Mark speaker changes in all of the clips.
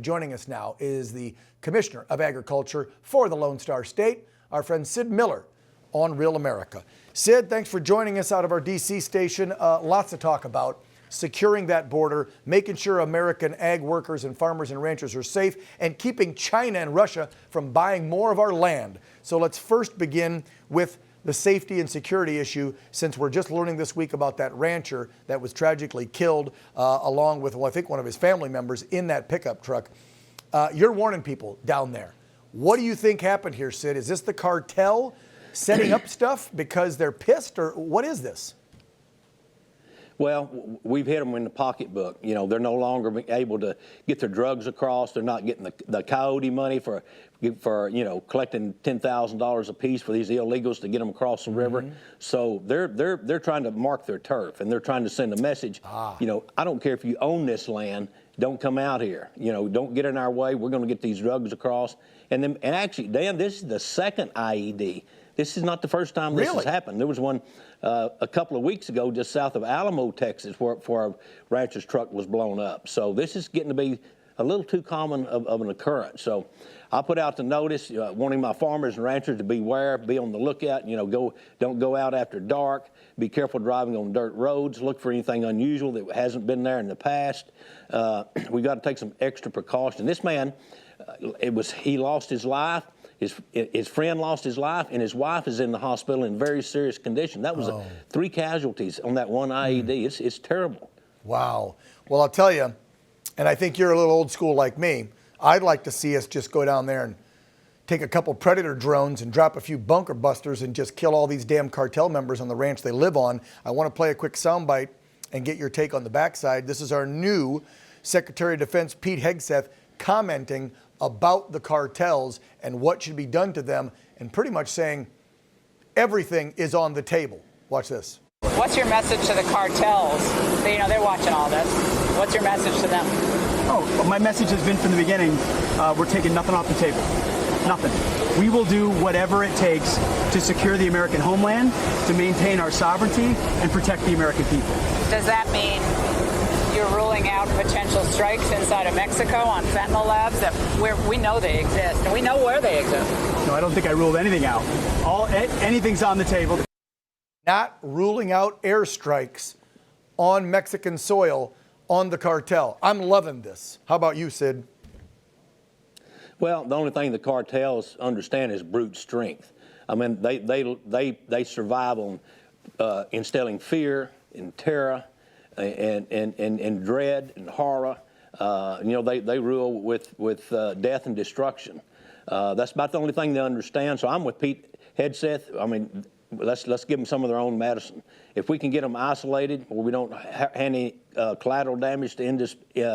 Speaker 1: joining us now is the Commissioner of Agriculture for the Lone Star State, our friend Sid Miller on Real America. Sid, thanks for joining us out of our D.C. station. Lots to talk about. Securing that border, making sure American ag workers and farmers and ranchers are safe, and keeping China and Russia from buying more of our land. So let's first begin with the safety and security issue, since we're just learning this week about that rancher that was tragically killed along with, well, I think one of his family members in that pickup truck. You're warning people down there. What do you think happened here, Sid? Is this the cartel setting up stuff because they're pissed, or what is this?
Speaker 2: Well, we've hit them in the pocketbook. You know, they're no longer able to get their drugs across. They're not getting the coyote money for you know, collecting $10,000 a piece for these illegals to get them across the river. So they're trying to mark their turf, and they're trying to send a message. You know, I don't care if you own this land. Don't come out here. You know, don't get in our way. We're going to get these drugs across. And actually, Dan, this is the second IED. This is not the first time this has happened. There was one a couple of weeks ago just south of Alamo, Texas, where a rancher's truck was blown up. So this is getting to be a little too common of an occurrence. So I put out the notice warning my farmers and ranchers to beware, be on the lookout. You know, don't go out after dark. Be careful driving on dirt roads. Look for anything unusual that hasn't been there in the past. We got to take some extra precaution. This man, he lost his life. His friend lost his life, and his wife is in the hospital in very serious condition. That was 3 casualties on that one IED. It's terrible. Wow.
Speaker 1: Well, I'll tell you, and I think you're a little old school like me, I'd like to see us just go down there and take a couple Predator drones and drop a few bunker busters and just kill all these damn cartel members on the ranch they live on. I want to play a quick soundbite and get your take on the backside. This is our new Secretary of Defense, Pete Hegseth, commenting about the cartels and what should be done to them, and pretty much saying everything is on the table. Watch this.
Speaker 3: What's your message to the cartels? You know, they're watching all this. What's your message to them?
Speaker 4: Oh, my message has been from the beginning, we're taking nothing off the table. Nothing. We will do whatever it takes to secure the American homeland, to maintain our sovereignty, and protect the American people.
Speaker 3: Does that mean you're ruling out potential strikes inside of Mexico on fentanyl labs that we know they exist, and we know where they exist?
Speaker 4: No, I don't think I ruled anything out. Anything's on the table.
Speaker 1: Not ruling out airstrikes on Mexican soil on the cartel. I'm loving this. How about you, Sid?
Speaker 2: Well, the only thing the cartels understand is brute strength. I mean, they survive on instilling fear and terror and dread and horror. You know, they rule with death and destruction. That's about the only thing they understand. So I'm with Pete Hegseth. I mean, let's give them some of their own medicine. If we can get them isolated, where we don't have any collateral damage to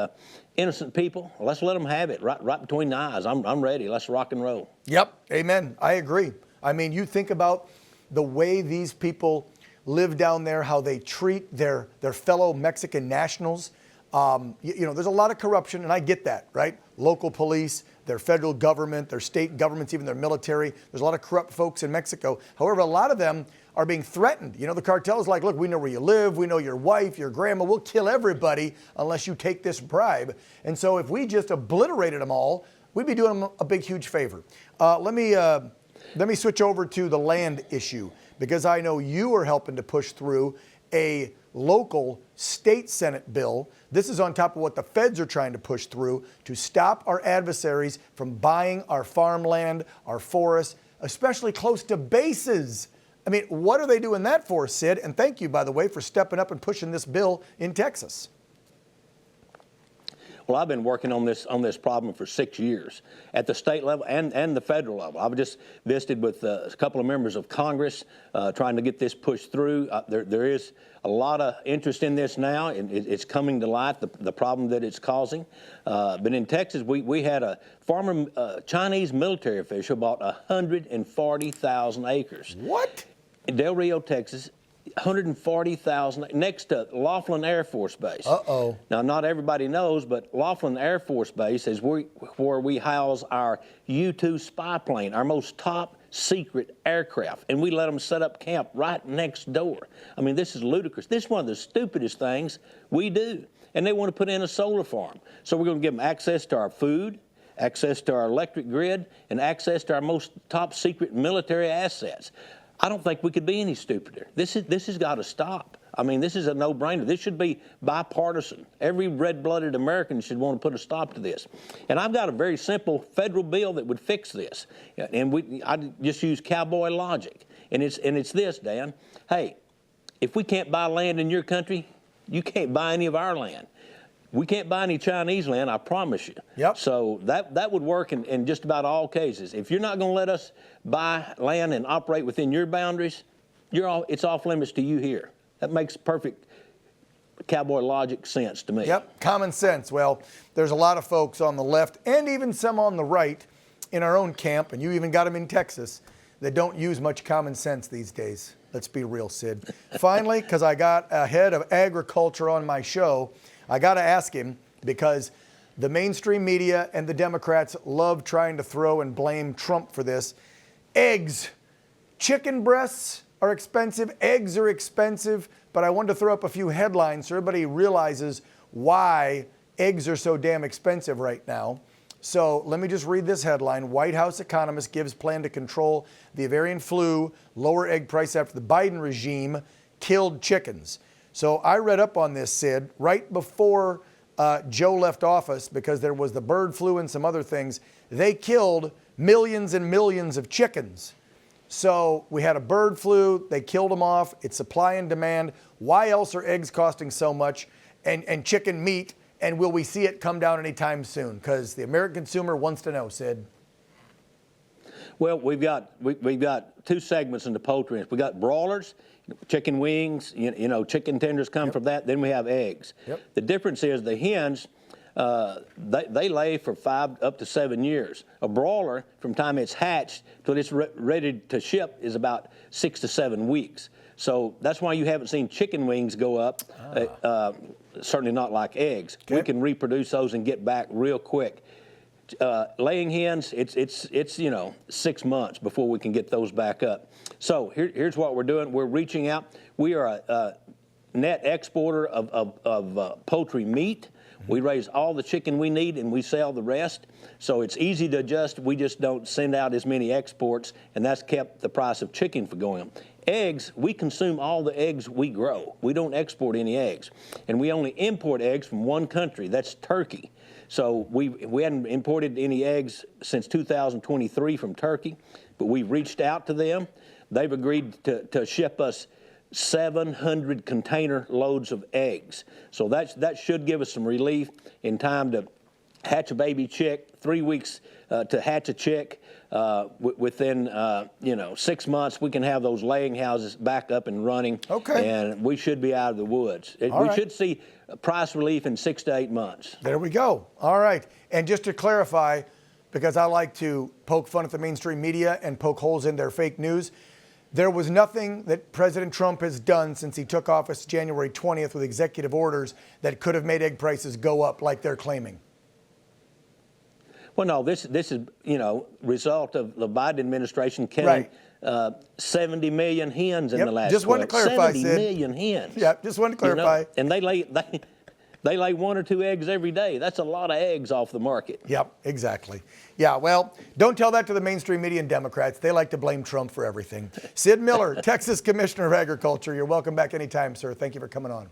Speaker 2: innocent people, let's let them have it right between the eyes. I'm ready. Let's rock and roll.
Speaker 1: Yep. Amen. I agree. I mean, you think about the way these people live down there, how they treat their fellow Mexican nationals. You know, there's a lot of corruption, and I get that, right? Local police, their federal government, their state governments, even their military. There's a lot of corrupt folks in Mexico. However, a lot of them are being threatened. You know, the cartel is like, look, we know where you live. We know your wife, your grandma. We'll kill everybody unless you take this bribe. And so if we just obliterated them all, we'd be doing them a big, huge favor. Let me switch over to the land issue, because I know you are helping to push through a local state Senate bill. This is on top of what the feds are trying to push through to stop our adversaries from buying our farmland, our forests, especially close to bases. I mean, what are they doing that for, Sid? And thank you, by the way, for stepping up and pushing this bill in Texas.
Speaker 2: Well, I've been working on this problem for 6 years at the state level and the federal level. I've just visited with a couple of members of Congress trying to get this pushed through. There is a lot of interest in this now, and it's coming to light, the problem that it's causing. But in Texas, we had a former Chinese military official bought 140,000 acres.
Speaker 1: What?
Speaker 2: In Del Rio, Texas. 140,000 next to Laughlin Air Force Base.
Speaker 1: Uh-oh.
Speaker 2: Now, not everybody knows, but Laughlin Air Force Base is where we house our U-2 spy plane, our most top secret aircraft, and we let them set up camp right next door. I mean, this is ludicrous. This is one of the stupidest things we do. and they want to put in a solar farm. So we're going to give them access to our food, access to our electric grid, and access to our most top secret military assets. I don't think we could be any stupider. This has got to stop. I mean, this is a no-brainer. This should be bipartisan. Every red-blooded American should want to put a stop to this. And I've got a very simple federal bill that would fix this. And I just use cowboy logic. And it's this, Dan. Hey, if we can't buy land in your country, you can't buy any of our land. We can't buy any Chinese land, I promise you.
Speaker 1: Yep.
Speaker 2: So that would work in just about all cases. If you're not going to let us buy land and operate within your boundaries, it's off limits to you here. That makes perfect cowboy logic sense to me.
Speaker 1: Yep, common sense. Well, there's a lot of folks on the left and even some on the right in our own camp, and you even got them in Texas, that don't use much common sense these days. Let's be real, Sid. Finally, because I got a head of agriculture on my show, I got to ask him, because the mainstream media and the Democrats love trying to throw and blame Trump for this. Eggs, chicken breasts are expensive, eggs are expensive, but I wanted to throw up a few headlines so everybody realizes why eggs are so damn expensive right now. So let me just read this headline. White House economist gives plan to control the avian flu, lower egg price after the Biden regime killed chickens. So I read up on this, Sid, right before Joe left office, because there was the bird flu and some other things. They killed millions and millions of chickens. So we had a bird flu, they killed them off, it's supply and demand. Why else are eggs costing so much and chicken meat, and will we see it come down anytime soon? Because the American consumer wants to know, Sid.
Speaker 2: Well, we've got two segments in the poultry. We got broilers, chicken wings, chicken tenders come from that. Then we have eggs.
Speaker 1: Yep.
Speaker 2: The difference is the hens, they lay for 5 up to 7 years. A broiler, from time it's hatched till it's ready to ship, is about 6 to 7 weeks. So that's why you haven't seen chicken wings go up. Certainly not like eggs.
Speaker 1: Okay.
Speaker 2: We can reproduce those and get back real quick. Laying hens, it's 6 months before we can get those back up. So here's what we're doing. We're reaching out. We are a net exporter of poultry meat. We raise all the chicken we need and we sell the rest. So it's easy to adjust. We just don't send out as many exports, and that's kept the price of chicken from going up. Eggs, we consume all the eggs we grow. We don't export any eggs. And we only import eggs from one country, that's Turkey. So we hadn't imported any eggs since 2023 from Turkey, but we've reached out to them. They've agreed to ship us 700 container loads of eggs. So that should give us some relief in time to hatch a baby chick, 3 weeks to hatch a chick. Within 6 months, we can have those laying houses back up and running.
Speaker 1: Okay.
Speaker 2: And we should be out of the woods.
Speaker 1: Right.
Speaker 2: Should see price relief in 6 to 8 months.
Speaker 1: There we go. All right. And just to clarify, because I like to poke fun at the mainstream media and poke holes in their fake news, there was nothing that President Trump has done since he took office January 20th with executive orders that could have made egg prices go up like they're claiming.
Speaker 2: Well, no, this is, result of the Biden administration killing 70 million hens in the last
Speaker 1: just wanted to clarify,
Speaker 2: 70
Speaker 1: Sid.
Speaker 2: million hens.
Speaker 1: Yeah, just wanted to clarify.
Speaker 2: And they lay 1 or 2 eggs every day. That's a lot of eggs off the market.
Speaker 1: Yep, exactly. Yeah, well, don't tell that to the mainstream media and Democrats. They like to blame Trump for everything. Sid Miller, Texas Commissioner of Agriculture. You're welcome back anytime, sir. Thank you for coming on.